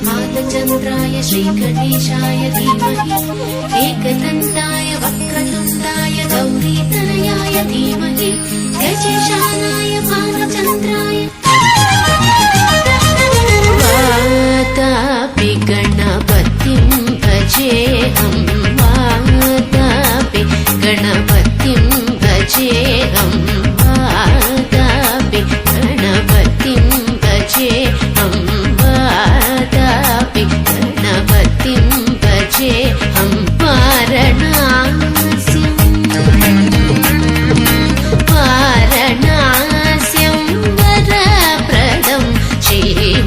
भालचन्द्राय श्रीगणेशाय धीमहि एकदन्ताय वक्रतुण्डाय गौरीतनयाय धीमहि गजेशानाय भालचन्द्राय वातापि गणपतिं भजेऽहं वातापि गणपतिं भजेऽहं वातापि गणपतिं भजेऽहं वातापि गणपतिं भजेऽहं वारणास्यं वरप्रदं श्रीवारणास्यं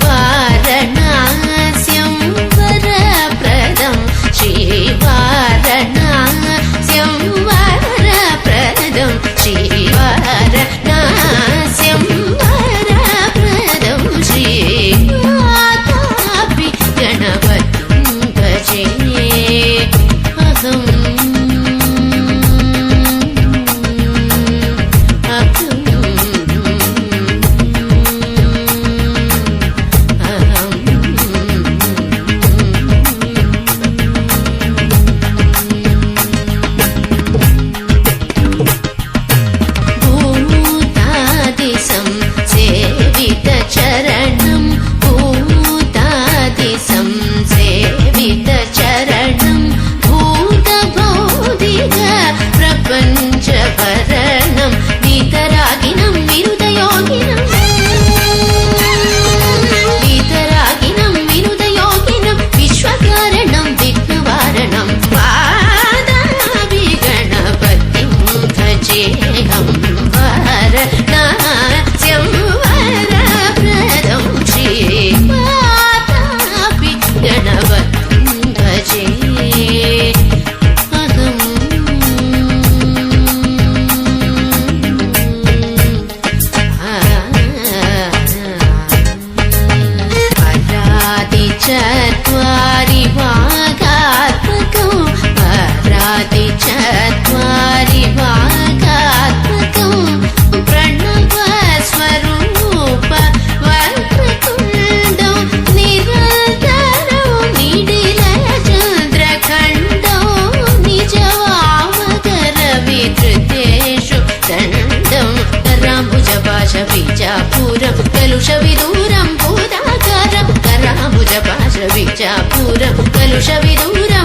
वरप्रदं श्रीवारणास्यं वरप्रदं श्रीवारणास्यं वरप्रदं श्रीवातापि गणपतिं भजेऽहम् प्रपञ्चभरणं वीतरागिनं विनुदयोगिनं विश्वकारणं विघ्नवारणं वादापि गणपतिं भजेऽहं वारणास्यं वरप्रदं श्रीवातापि गणपतिं भजे चत्वारि वागात्मकं चत्वारि वागात्मकं प्रणवस्वरूप वक्रतुण्डं निरन्तरं निडिलचन्द्रखण्डं निजवामकरविधृतेषु दण्डं कराम्बुजपाशबीजापुरं कलुषविदूरं भूताकारं कराम्बुजपाशबीजापुरं कलुषविदूरं